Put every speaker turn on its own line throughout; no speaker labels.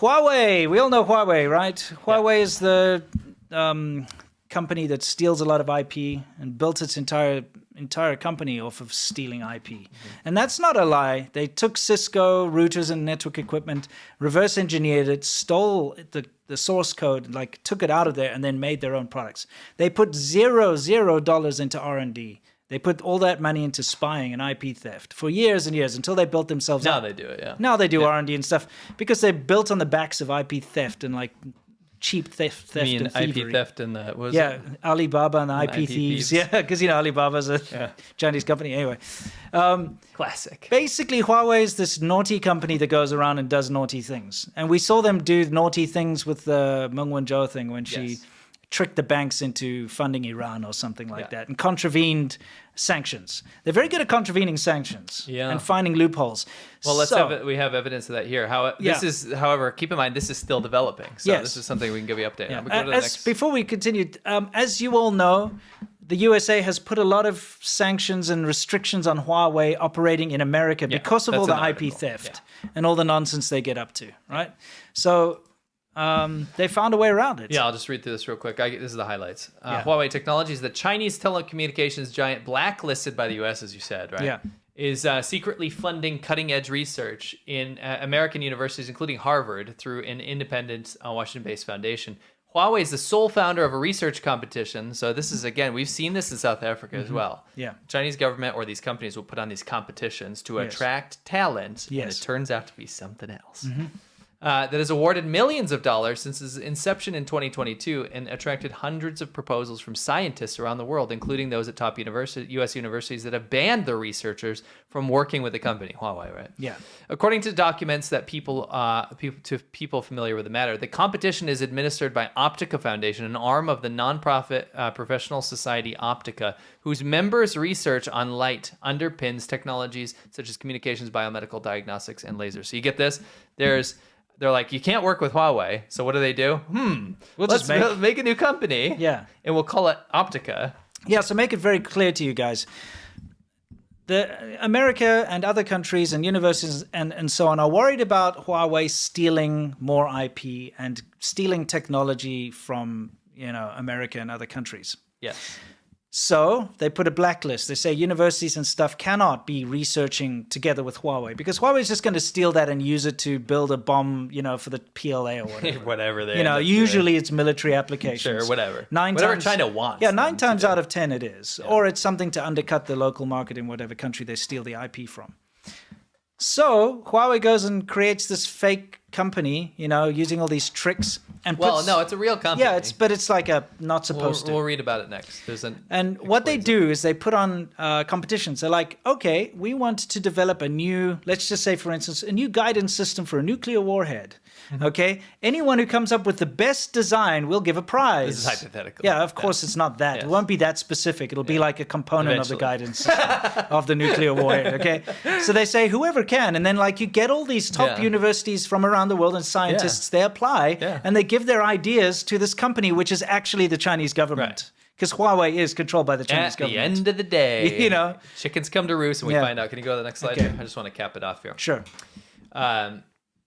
Huawei. We all know Huawei, right? Huawei is the company that steals a lot of IP and built its entire company off of stealing IP. And that's not a lie. They took Cisco routers and network equipment, reverse engineered it, stole the source code, like took it out of there, and then made their own products. They put $0 into R&D. They put all that money into spying and IP theft for years and years until they built themselves up.
Now they do it, yeah.
Now they do R&D and stuff because they're built on the backs of IP theft and like cheap theft
You mean
and thievery.
IP theft and the
Alibaba and the IP thieves.
thieves.
Yeah, because Alibaba's a Chinese company anyway.
classic.
Basically, Huawei is this naughty company that goes around and does naughty things, and we saw them do naughty things with the Meng Wanzhou thing when she tricked the banks into funding Iran or something like that, and contravened sanctions. They're very good at contravening sanctions and finding loopholes.
Well, we have evidence of that here. This is, however, keep in mind this is still developing. So this is something we can give you an update on. Go to the next.
Before we continue, as you all know, the USA has put a lot of sanctions and restrictions on Huawei operating in America because of all the IP theft and all the nonsense they get up to, right? So they found a way around it.
Yeah, I'll just read through this real quick. This is the highlights. Huawei Technologies, the Chinese telecommunications giant blacklisted by the U.S., as you said, right?
Yeah.
Is secretly funding cutting-edge research in American universities, including Harvard, through an independent Washington-based foundation. Huawei is the sole founder of a research competition. So this is, again, we've seen this in South Africa as well.
Yeah.
Chinese government or these companies will put on these competitions to attract talent, and it turns out to be something else. That has awarded millions of dollars since its inception in 2022 and attracted hundreds of proposals from scientists around the world, including those at top U.S. universities that have banned their researchers from working with the company, Huawei, right?
Yeah.
According to documents that people familiar with the matter, the competition is administered by Optica Foundation, an arm of the nonprofit professional society Optica, whose members' research on light underpins technologies such as communications, biomedical diagnostics, and lasers. So you get this? They're like, you can't work with Huawei. So what do? Let's make a new company.
Yeah.
And we'll call it Optica.
Yeah, so make it very clear to you guys. America and other countries and universities and so on are worried about Huawei stealing more IP and stealing technology from, America and other countries.
Yes.
So they put a blacklist. They say universities and stuff cannot be researching together with Huawei because Huawei is just going to steal that and use it to build a bomb, for the PLA or whatever.
Whatever they
usually it's military applications.
Sure, whatever.
Whatever
China wants.
Yeah, 9 times out of 10 it is. Yeah. Or it's something to undercut the local market in whatever country they steal the IP from. So Huawei goes and creates this fake company, using all these tricks. And
no, it's a real company.
Yeah, it's like a not supposed to.
We'll read about it next.
What they do is they put on competitions. They're like, okay, we want to develop a new, let's just say, for instance, a new guidance system for a nuclear warhead. Okay, anyone who comes up with the best design will give a prize.
This is hypothetical.
Yeah, of course it's not that. Yes. It won't be that specific. It'll be like a component of the guidance system of the nuclear warhead. Okay, so they say whoever can, and then you get all these top universities from around the world and scientists. They apply and they give their ideas to this company, which is actually the Chinese government. Because Huawei is controlled by the Chinese government.
At the end of the day, chickens come to roost, and we find out. Can you go to the next slide here? I just want to cap it off here.
Sure.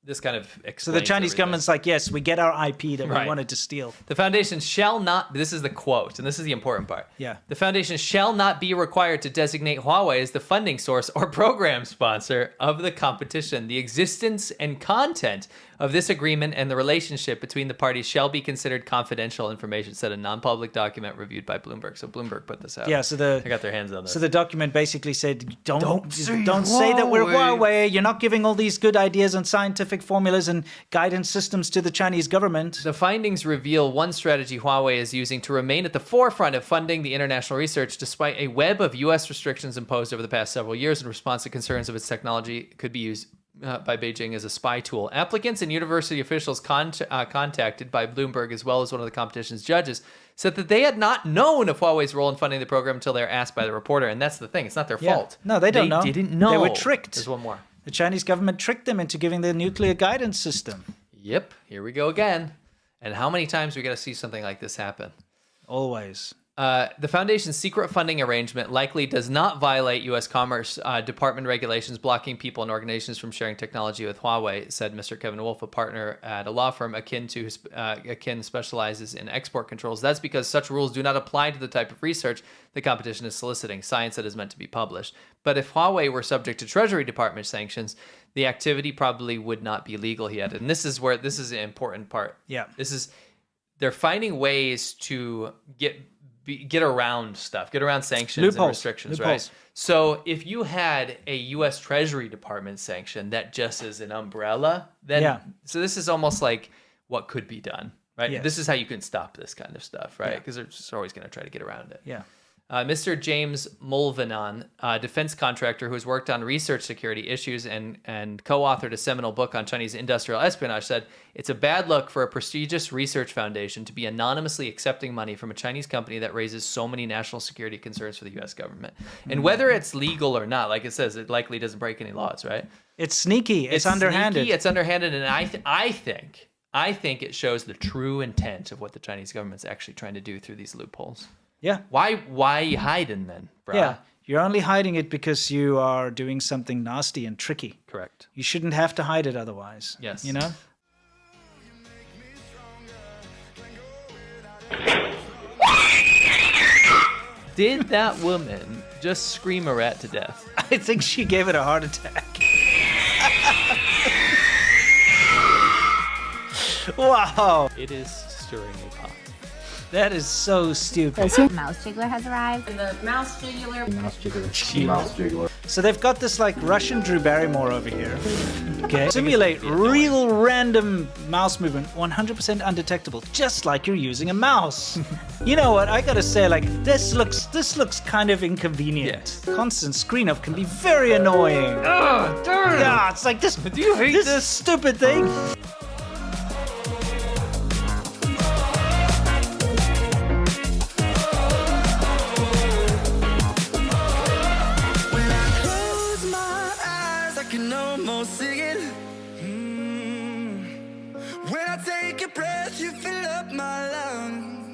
This kind of explains.
So the Chinese government's like, yes, we get our IP that we wanted to steal.
The foundation shall not, this is the quote, and this is the important part.
Yeah.
The foundation shall not be required to designate Huawei as the funding source or program sponsor of the competition. The existence and content of this agreement and the relationship between the parties shall be considered confidential information, said a non-public document reviewed by Bloomberg. So Bloomberg put this out.
Yeah, so
they got their hands on this.
So the document basically said, don't say that we're Huawei. You're not giving all these good ideas and scientific formulas and guidance systems to the Chinese government.
The findings reveal one strategy Huawei is using to remain at the forefront of funding the international research, despite a web of U.S. restrictions imposed over the past several years in response to concerns of its technology could be used by Beijing as a spy tool. Applicants and university officials contacted by Bloomberg, as well as one of the competition's judges, said that they had not known of Huawei's role in funding the program until they were asked by the reporter. And that's the thing. It's not their fault.
No, they don't know.
They didn't know.
They were tricked.
There's one more.
The Chinese government tricked them into giving the nuclear guidance system.
Yep. Here we go again. And how many times we got to see something like this happen?
Always.
The foundation's secret funding arrangement likely does not violate U.S. Commerce Department regulations blocking people and organizations from sharing technology with Huawei, said Mr. Kevin Wolf, a partner at a law firm Akin specializes in export controls. That's because such rules do not apply to the type of research the competition is soliciting, science that is meant to be published. But if Huawei were subject to Treasury Department sanctions, the activity probably would not be legal, he added. And this is an important part.
Yeah.
They're finding ways to get around stuff, get around sanctions and restrictions, right? So if you had a U.S. Treasury Department sanction that just is an umbrella, then so this is almost like what could be done, right?
Yes.
This is how you can stop this kind of stuff, right? Because they're just always going to try to get around it.
Yeah.
Mr. James Mulvanon, a defense contractor who has worked on research security issues and co-authored a seminal book on Chinese industrial espionage, said, "It's a bad look for a prestigious research foundation to be anonymously accepting money from a Chinese company that raises so many national security concerns for the U.S. government." And whether it's legal or not, like it says, it likely doesn't break any laws, right?
It's sneaky. It's underhanded.
Sneaky, it's underhanded, and I think it shows the true intent of what the Chinese government's actually trying to do through these loopholes.
Yeah.
Why are you hiding then, bro?
Yeah. You're only hiding it because you are doing something nasty and tricky.
Correct.
You shouldn't have to hide it otherwise.
Yes.
You know?
Did that woman just scream a rat to death?
I think she gave it a heart attack. Wow.
It is stirring a pot.
That is so stupid.
Mouse jiggler has arrived. And the mouse jiggler.
So they've got this like Russian Drew Barrymore over here. Okay. Simulate real random mouse movement, 100% undetectable, just like you're using a mouse. You know what? I gotta say, like this looks kind of inconvenient.
Yes.
Constant screen up can be very annoying.
Ugh, darn.
Yeah, it's like this.
Do you hate
this stupid thing?
When I take a breath, you fill up my lungs.